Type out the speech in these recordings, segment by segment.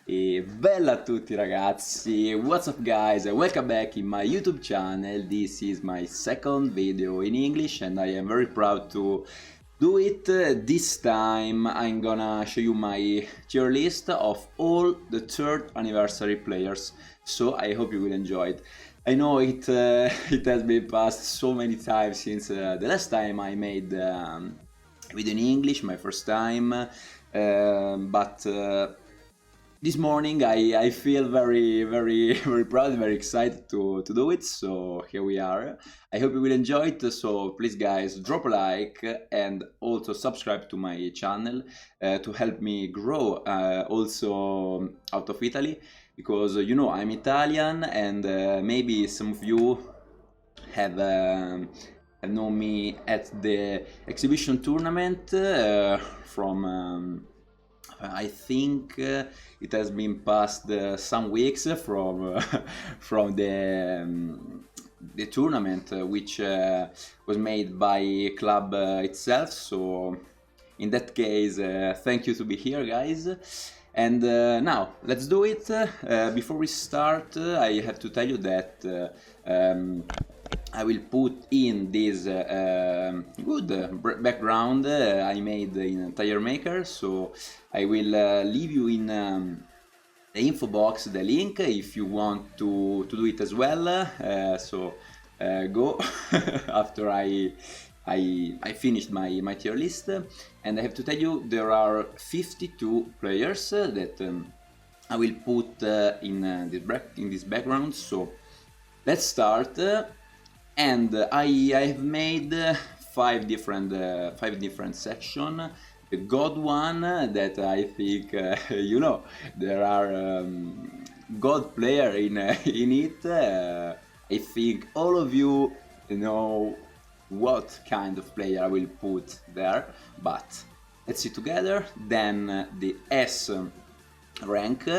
E bella a tutti ragazzi, what's up guys, and welcome back in my YouTube channel. This is my second video in English and I am very proud to do it. This time I'm gonna show you my tier list of all the third anniversary players, so I hope you will enjoy it. I know it it has been passed so many times since the last time I made video in English, my first time, but this morning I feel very proud, very excited to do it, so here we are. I hope you will enjoy it, so please guys drop a like and also subscribe to my channel to help me grow, also out of Italy, because you know I'm Italian and maybe some of you have known me at the exhibition tournament from I think it has been past some weeks from from the tournament, which was made by club itself. So in that case, thank you to be here, guys. And now let's do it. Before we start, I have to tell you that I will put in this good background I made in Tire Maker, so I will leave you in the info box the link if you want to do it as well. So go after I finished my tier list, and I have to tell you there are 52 players that I will put in this background. So let's start. And I have made five different sections. The God one that I think you know there are God player in it. I think all of you know what kind of player I will put there, but let's see together. Then the S rank.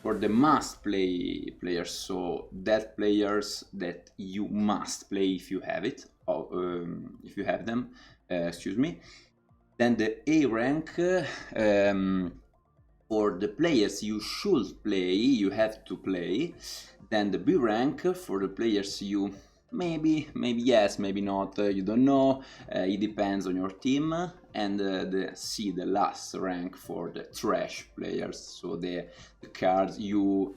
For the must play players, so that players that you must play if you have it, or if you have them, excuse me. Then the A rank, for the players you should play, you have to play. Then the B rank for the players you maybe yes, maybe not, you don't know, it depends on your team. And the C, the last rank for the trash players, so the cards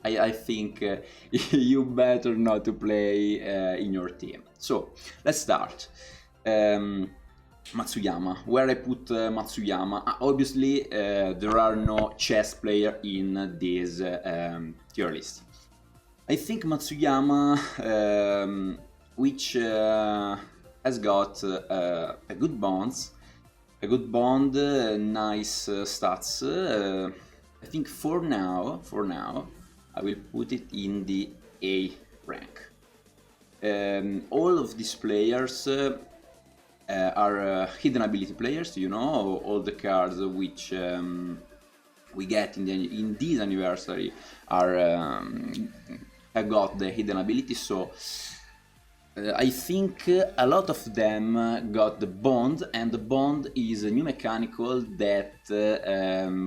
I think you better not to play in your team. So let's start. Matsuyama, where I put Matsuyama. Obviously there are no chess player in this tier list. I think Matsuyama, which has got a good bonds, a good bond, nice stats. I think for now I will put it in the A rank. All of these players are hidden ability players, you know, all the cards which we get in this anniversary are have got the hidden ability. So I think a lot of them got the bond, and the bond is a new mechanical that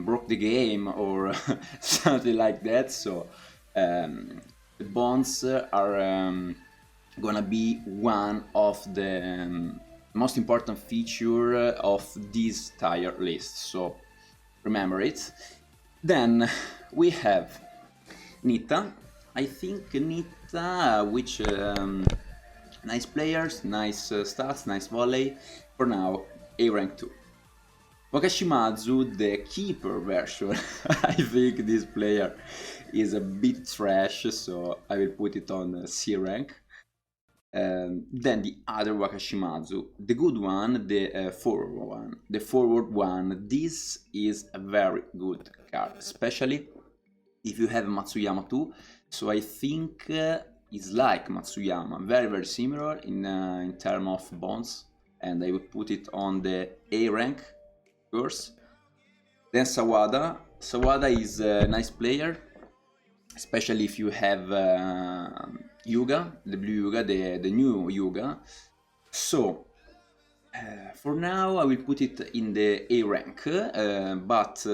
broke the game or something like that. So the bonds are gonna be one of the most important feature of this tier list, so remember it. Then we have Nita. I think Nita, which nice players, nice stats, nice volley. For now, A rank 2. Wakashimazu, the keeper version. I think this player is a bit trash, so I will put it on C rank. Then the other Wakashimazu, the good one, the forward one. This is a very good card, especially if you have Matsuyama too. So I think it's like Matsuyama, very similar in terms of bonds, and I would put it on the A rank, of course. Then Sawada. Sawada is a nice player, especially if you have Yuga, the blue Yuga, the new Yuga. So for now I will put it in the A rank, but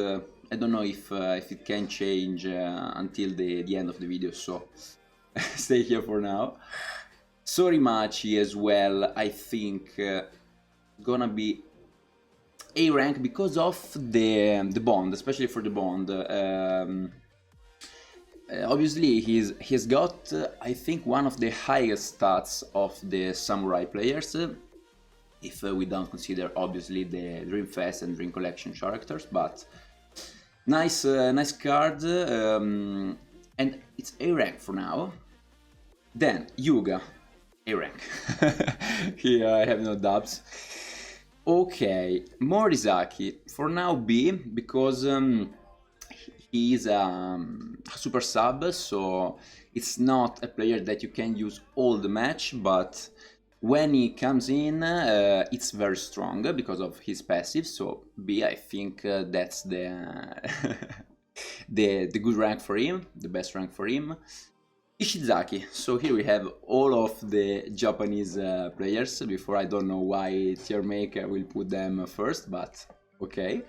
I don't know if it can change until the end of the video, so stay here for now. Sorimachi as well, I think gonna be A rank because of the bond, especially for the bond. Obviously he's got I think one of the highest stats of the samurai players, if we don't consider obviously the Dream Fest and Dream Collection characters, but nice card, and it's A rank for now. Then Yuga, A rank. Here I have no doubts. Okay, Morizaki for now B, because he is a super sub, so it's not a player that you can use all the match, but when he comes in, it's very strong because of his passive. So B, I think that's the the good rank for him, the best rank for him. Ishizaki. So here we have all of the Japanese players. Before, I don't know why tier maker will put them first, but okay.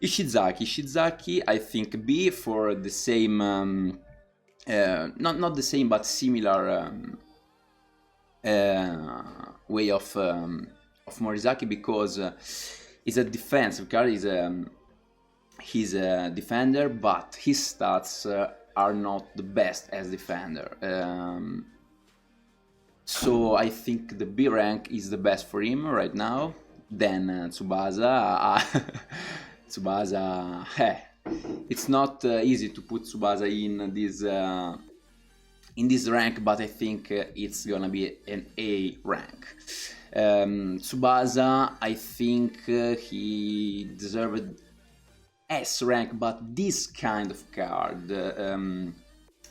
Ishizaki, I think B for the same, not the same, but similar way of Morizaki, because he's a defensive card. He's a defender, but his stats are not the best as defender. So I think the B rank is the best for him right now. Then Tsubasa. Tsubasa, it's not easy to put Tsubasa in this rank, but I think it's gonna be an A rank. Tsubasa, I think he deserved S rank, but this kind of card,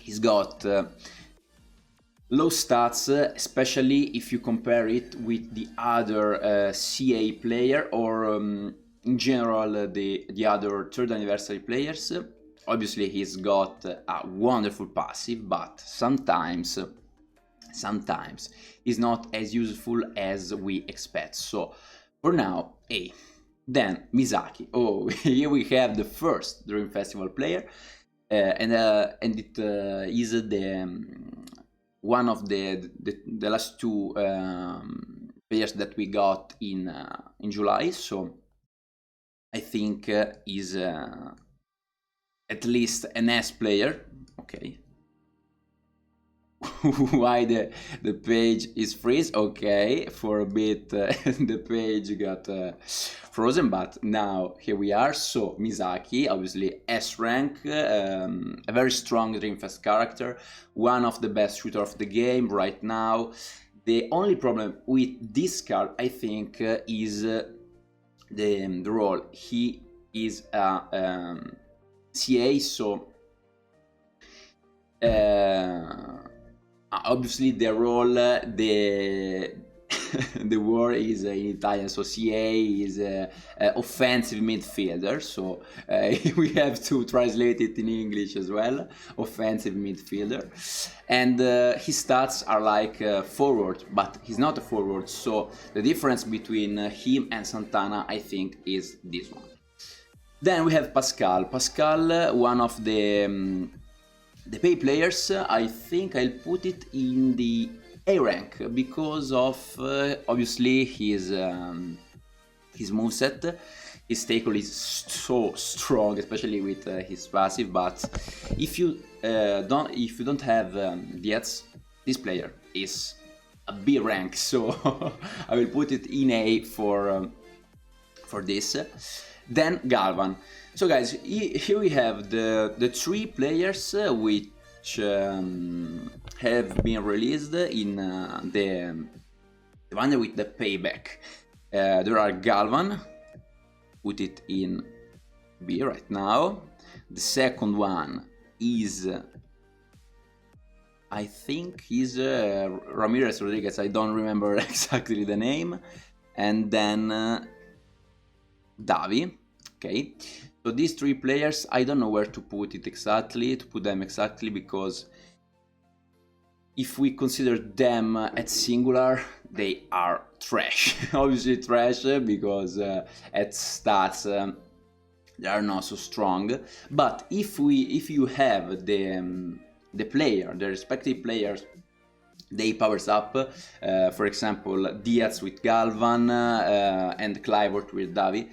he's got low stats, especially if you compare it with the other CA player, or in general the other third anniversary players. Obviously he's got a wonderful passive, but sometimes is not as useful as we expect. So for now, A. Then Misaki. Oh, here we have the first Dream Festival player, and it is the one of the last two players that we got in July. So I think is at least an S player. Okay. Why the page is freeze? Okay, for a bit the page got frozen, but now here we are. So Misaki, obviously S rank, a very strong Dreamfest character, one of the best shooter of the game right now. The only problem with this card, I think, is the role. He is a CA, so obviously the role, the word is in Italian, so CA is offensive midfielder, so we have to translate it in English as well, offensive midfielder. And his stats are like forward, but he's not a forward, so the difference between him and Santana, I think, is this one. Then we have Pascal, one of the pay players. I think I'll put it in the A rank because of obviously his moveset. His tackle is so strong, especially with his passive. But if you don't have Diaz, this player is a B rank. So I will put it in A for this. Then Galvan. So guys, here we have the three players which have been released in the one with the payback. There are Galvan, put it in B right now. The second one is, I think he's Ramirez Rodriguez, I don't remember exactly the name. And then Davi, okay. So these three players, I don't know where to put them exactly, because if we consider them at singular, they are trash. Obviously trash, because at stats they are not so strong. But if you have the player, the respective players, they powers up, for example, Diaz with Galvan and Cliver with Davi.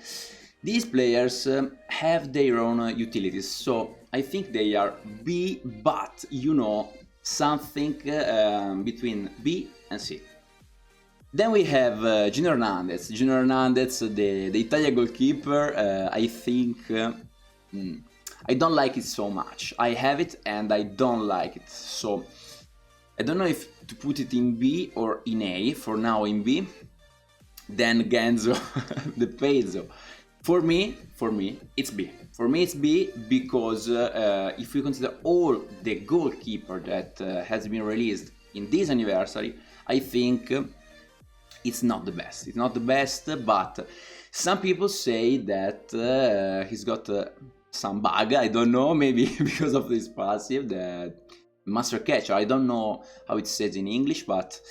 These players have their own utilities, so I think they are B, but you know, something between B and C. Then we have Jin Hernandez. Jin Hernandez, the Italian goalkeeper. I think I don't like it so much. I have it and I don't like it. So I don't know if to put it in B or in A. For now in B. Then Genzo, the Pezzo. For me, it's B. For me, it's B because if we consider all the goalkeeper that has been released in this anniversary, I think it's not the best. It's not the best, but some people say that he's got some bug. I don't know, maybe because of this passive, the master catcher. I don't know how it says in English, but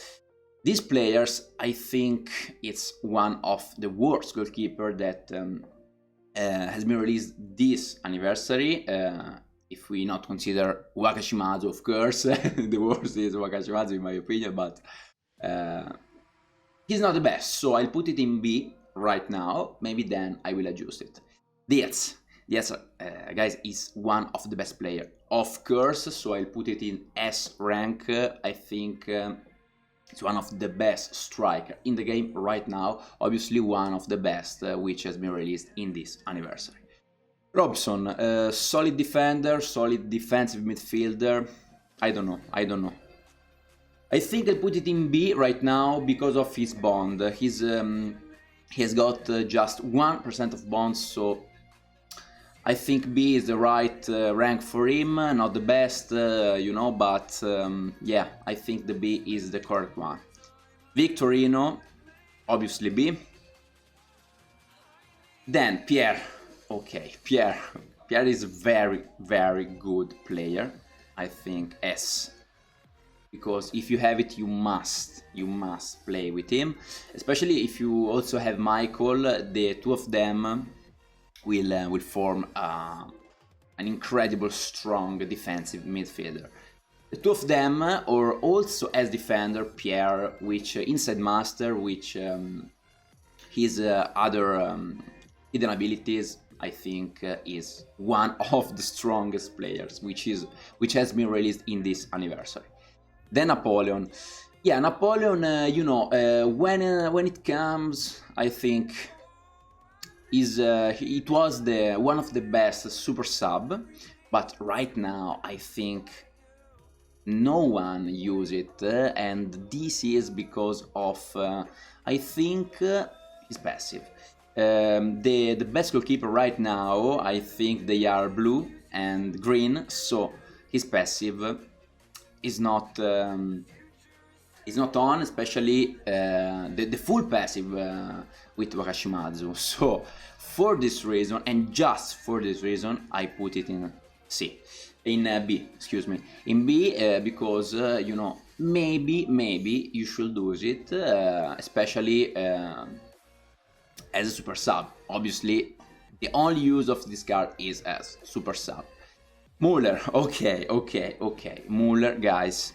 these players, I think it's one of the worst goalkeeper that has been released this anniversary. If we not consider Wakashimazu, of course, the worst is Wakashimazu in my opinion, but he's not the best, so I'll put it in B right now. Maybe then I will adjust it. Diaz, guys, is one of the best player, of course, so I'll put it in S rank. I think it's one of the best striker in the game right now. Obviously one of the best which has been released in this anniversary. Robson, solid defender, solid defensive midfielder. I don't know. I think I'll put it in B right now because of his bond. He has got just 1% of bonds, so I think B is the right rank for him. Not the best, you know, but yeah, I think the B is the correct one. Victorino, obviously B. Then Pierre. Okay, Pierre is a very good player. I think S. Because if you have it, you must play with him, especially if you also have Michael. The two of them will form an incredible strong defensive midfielder. The two of them are also as defender Pierre, which inside master, which his other hidden abilities, I think is one of the strongest players, which has been released in this anniversary. Then Napoleon. Yeah, Napoleon, you know, when it comes, I think it was one of the best super sub, but right now I think no one use it, and this is because of I think his passive. The best goalkeeper right now, I think they are blue and green, so his passive is not on, especially the full passive with Wakashimazu. So for this reason, and just for this reason, I put it in C, in B, excuse me, in B, because you know, maybe you should use it, especially as a super sub. Obviously, the only use of this card is as super sub. Muller, okay. Muller, guys,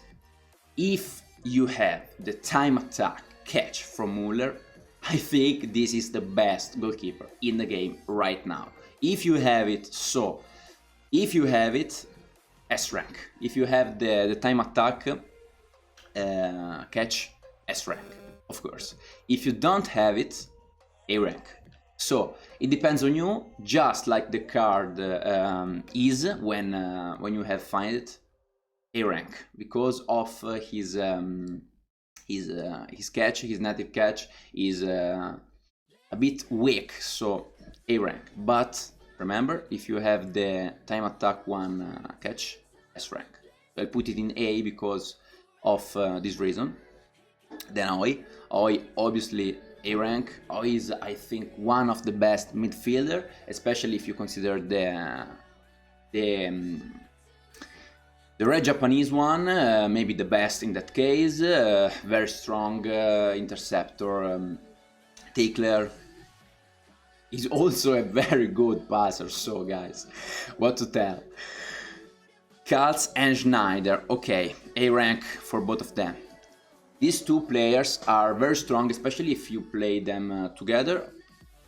if you have the time attack catch from Muller, I think this is the best goalkeeper in the game right now. If you have it, S rank. If you have the time attack catch, S rank, of course. If you don't have it, A rank. So it depends on you, just like the card is when you have find it, A rank, because of his catch, his native catch is a bit weak, so A rank. But remember, if you have the time attack one catch, S rank. I'll put it in A because of this reason. Then Oi obviously A rank. Oi is, I think, one of the best midfielder, especially if you consider the red Japanese one, maybe the best in that case. Very strong interceptor, tackler. is also a very good passer, so guys, what to tell. Katz and Schneider, okay, A rank for both of them. These two players are very strong, especially if you play them together,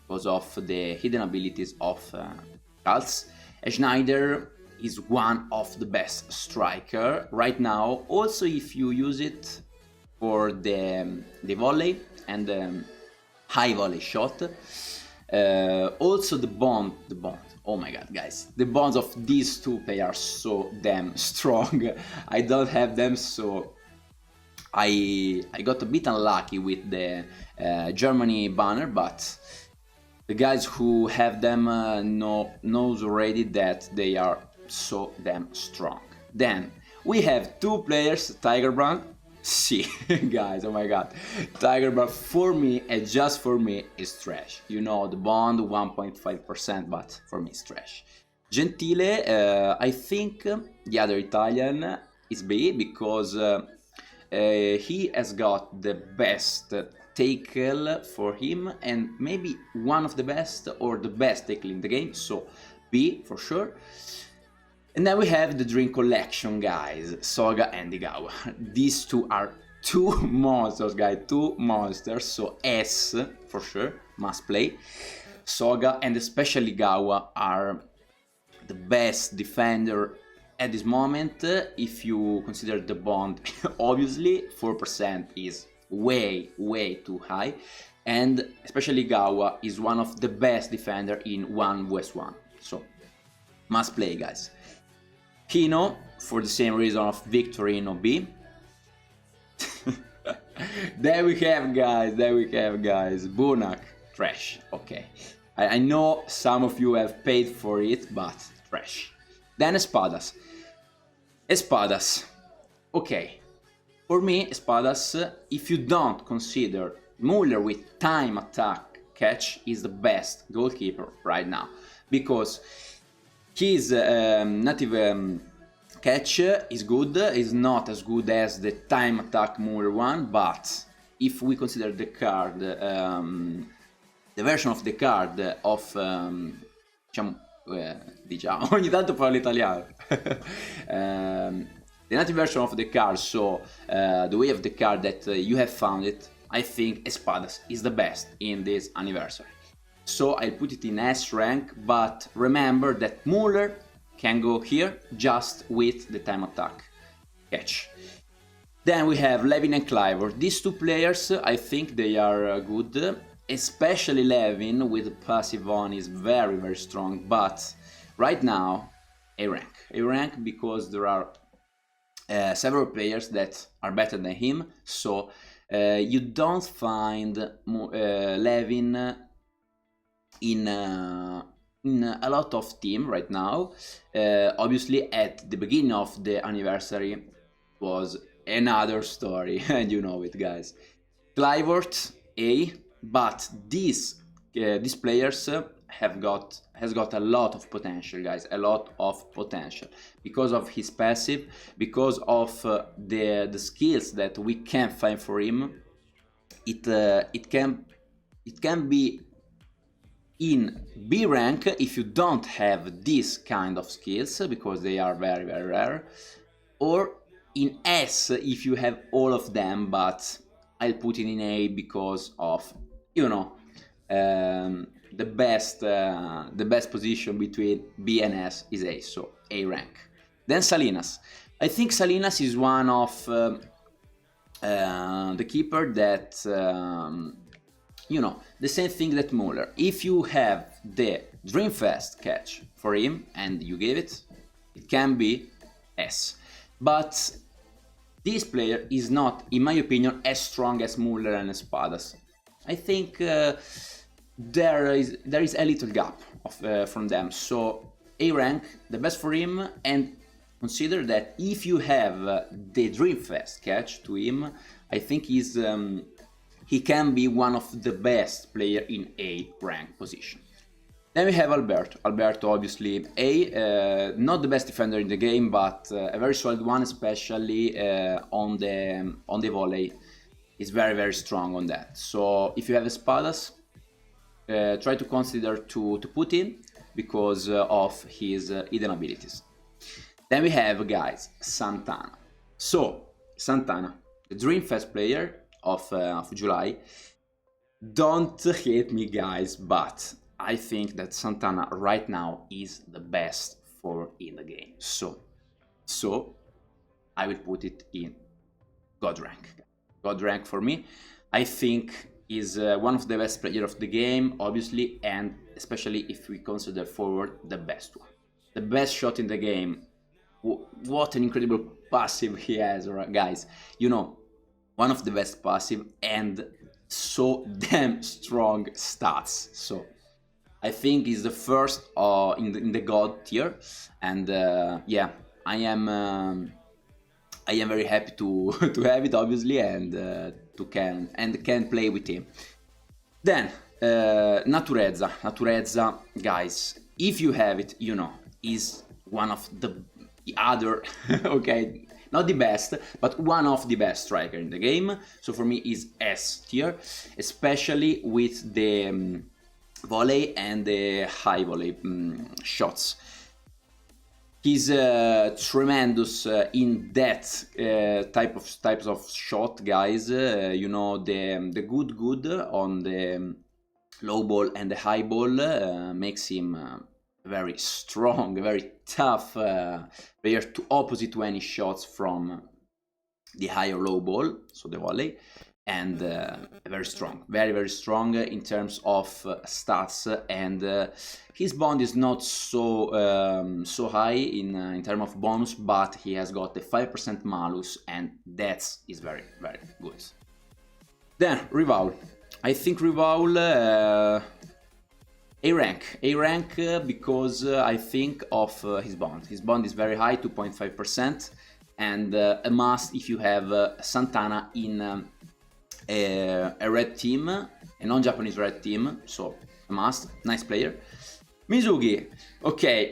because of the hidden abilities of Katz. Schneider is one of the best striker right now, also if you use it for the volley and the high volley shot. Also the bond, oh my god guys, the bonds of these two players are so damn strong. I don't have them, so I got a bit unlucky with the Germany banner, but the guys who have them knows already that they are so damn strong. Then we have two players, Tigerbrand. See, guys, oh my god, Tigerbrand for me and just for me is trash. You know, the bond 1.5%, but for me it's trash. Gentile, I think the other Italian is B, because he has got the best tackle for him, and maybe one of the best or the best tackle in the game, so B for sure. And then we have the Dream Collection, guys, Soga and Igawa. These two are two monsters, guys, two monsters, so S for sure, must play. Soga and especially Igawa are the best defender at this moment. If you consider the bond, obviously 4% is way too high, and especially Igawa is one of the best defender in 1vs1, so must play, guys. Kino, for the same reason of victory in OB. There we have, guys, Bunak, trash, okay. I know some of you have paid for it, but trash. Then Espadas, okay. For me, Espadas, if you don't consider Muller with time attack catch, is the best goalkeeper right now, because his native catch is good, is not as good as the time attack Muller one, but if we consider the card, the version of the card of diciamo, ogni tanto parlo italiano. The native version of the card, so the way of the card that you have found it, I think Espadas is the best in this anniversary. So I'll put it in S rank, but remember that Muller can go here just with the time attack catch. Then we have Levine and Cliver. These two players, I think they are good, especially Levine with passive on is very strong, but right now A rank because there are several players that are better than him, so you don't find Levine in a lot of team right now. Obviously at the beginning of the anniversary was another story, and you know it, guys. Clivert A, but these players has got a lot of potential, guys, a lot of potential because of his passive, because of the skills that we can find for him. It can be in B rank if you don't have this kind of skills, because they are very rare, or in S if you have all of them, but I'll put it in A because of, you know, the best position between B and S is A, so A rank. Then Salinas. I think Salinas is one of the keeper that you know, the same thing that Muller. If you have the Dreamfast catch for him and you give it, it can be S. But this player is not, in my opinion, as strong as Muller and Espadas. I think there is a little gap from them. So A rank, the best for him, and consider that if you have the Dreamfast catch to him, I think he can be one of the best player in A rank position. Then we have Alberto. Alberto, obviously A, not the best defender in the game, but a very solid one, especially on the volley. Is very strong on that. So if you have Espadas, try to consider to put in because of his hidden abilities. Then we have, guys, Santana. So Santana, the Dreamfest player of July. Don't hate me, guys, but I think that Santana right now is the best forward in the game. So I will put it in God rank. God rank for me. I think is one of the best players of the game, obviously, and especially if we consider forward, the best one. The best shot in the game. What an incredible passive he has, guys. You know, one of the best passive and so damn strong stats. So I think he's the first in the God tier, and yeah, I am very happy to to have it, obviously, and can play with him. Then Naturezza, guys, if you have it, you know, is one of the other okay, not the best, but one of the best striker in the game. So for me is S tier, especially with the volley and the high volley shots. He's tremendous in that types of shot, guys. You know, the good on the low ball and the high ball makes him very strong, very tough player to opposite to any shots from the high or low ball, so the volley, and very strong, very strong in terms of stats, and his bond is not so so high in terms of bonus, but he has got the 5% malus, and that is very good. Then Rival, I think Rival A rank because I think of his bond. His bond is very high, 2.5%, and a must if you have Santana in a red team, a non-Japanese red team, so a must. Nice player. Mizugi, okay.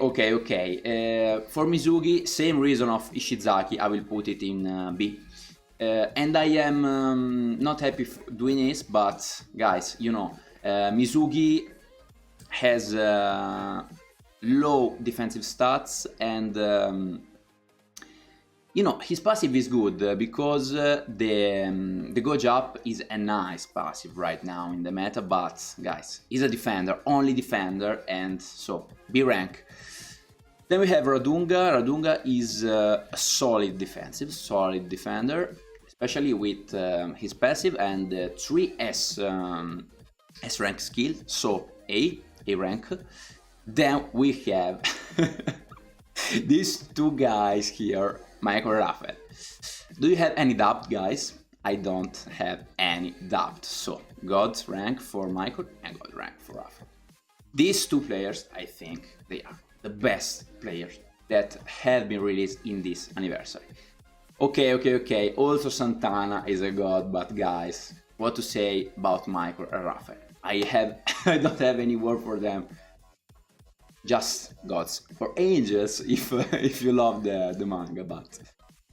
For Mizugi, same reason of Ishizaki, I will put it in B. And I am not happy doing this, but guys, you know, Mizugi has low defensive stats, and you know, his passive is good because the Go Jump is a nice passive right now in the meta, but guys, he's a defender, only defender, and so B rank. Then we have Radunga. Radunga is a solid defender, especially with his passive and 3 S rank skill, so A rank. Then we have these two guys here, Michael and Rafael. Do you have any doubt, guys? I don't have any doubt. So God rank for Michael and God rank for Rafael. These two players, I think they are the best players that have been released in this anniversary. Okay. Also Santana is a god, but guys, what to say about Michael and Rafael? I don't have any word for them. Just gods or angels if you love the manga, but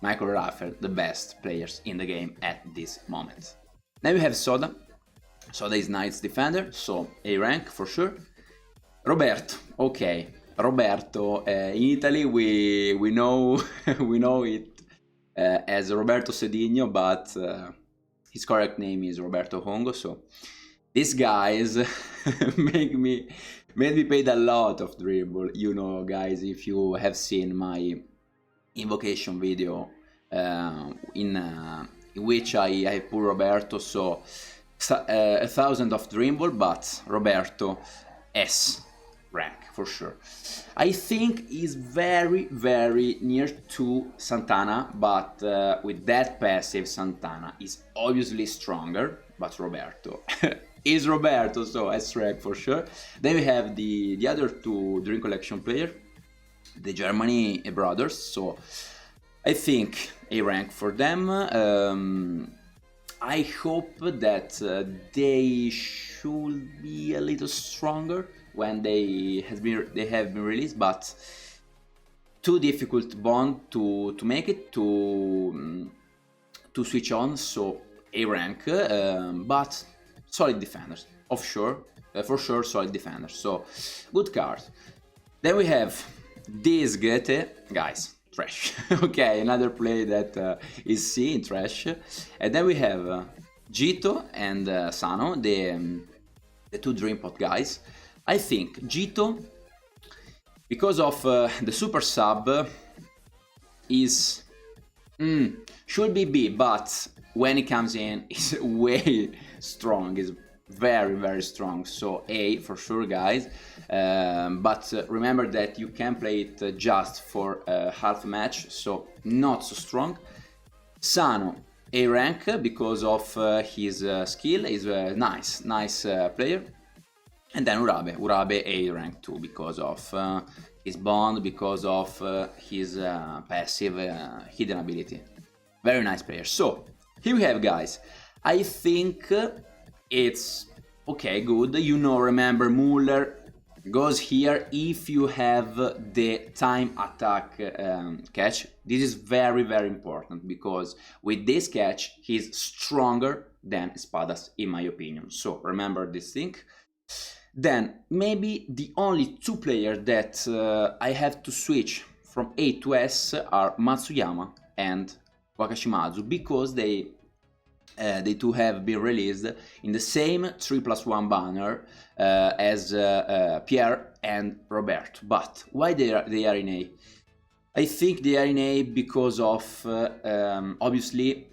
Michael and Rafael, the best players in the game at this moment. Then we have Soda. Soda is nice defender, so A rank for sure. Roberto, okay. Roberto, in Italy we know we know it as Roberto Cedinho, but his correct name is Roberto Hongo. So these guys made me paid a lot of dribble. You know, guys, if you have seen my invocation video in which I put Roberto, so 1,000 of dribble, but Roberto S rank for sure. I think he's very near to Santana, but with that passive, Santana is obviously stronger, but Roberto is Roberto, so S rank for sure. Then we have the other two Dream Collection player, the Germany brothers, so I think A rank for them. I hope that they should be a little stronger when they have been released, but too difficult bond to make it to switch on, so A rank, but solid defenders. for sure solid defender, so good card. Then we have this Goethe, guys, trash. Okay, another play that is C in trash. And then we have Gito and Sano, the two Dream Pot guys. I think Gito, because of the super sub, is should be B, but when he comes in, is way strong. Is very strong. So A for sure, guys. But remember that you can play it just for half a match, so not so strong. Sano A rank because of his skill. Is a nice player. And then Urabe A rank too because of his bond, because of his passive hidden ability. Very nice player. So here we have, guys. I think it's okay, good. You know, remember Muller goes here if you have the time attack catch. This is very important because with this catch he's stronger than Espadas in my opinion. So remember this thing. Then maybe the only two players that I have to switch from A to S are Matsuyama and Wakashimazu, because they two have been released in the same 3+1 banner as Pierre and Roberto. But why they are in A? I think they are in A because of obviously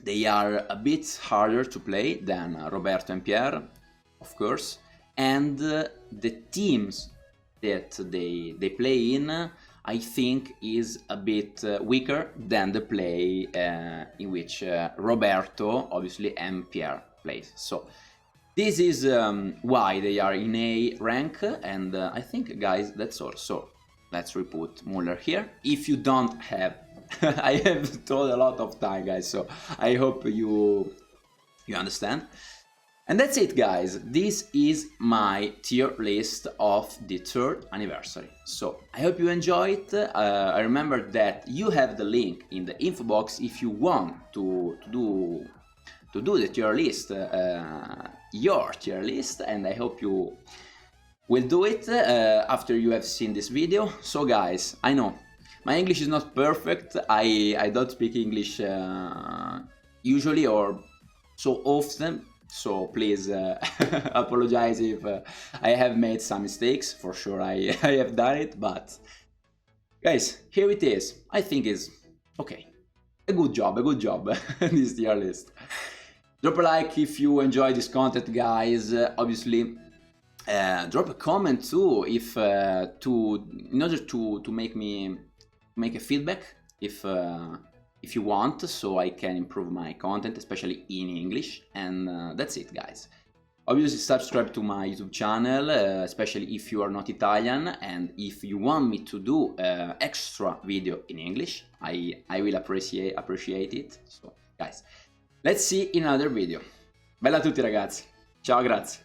they are a bit harder to play than Roberto and Pierre, of course, and the teams that they play in, I think, is a bit weaker than the play in which Roberto, obviously, and Pierre plays. So this is why they are in A rank, and I think, guys, that's all. So let's reput Muller here. If you don't have, I have told a lot of time, guys, so I hope you understand. And that's it, guys. This is my tier list of the 3rd anniversary. So I hope you enjoy it. I remember that you have the link in the info box if you want to do the tier list, your tier list, and I hope you will do it after you have seen this video. So, guys, I know my English is not perfect. I don't speak English usually or so often. So please apologize if I have made some mistakes. For sure I have done it, but guys, here it is. I think it's okay. A good job, this tier list. Drop a like if you enjoy this content, guys. Obviously, drop a comment too if in order to make a feedback if you want, so I can improve my content, especially in English. And that's it, guys. Obviously, subscribe to my YouTube channel, especially if you are not Italian, and if you want me to do extra video in English, I will appreciate it. So, guys, let's see in another video. Bella a tutti, ragazzi. Ciao, grazie.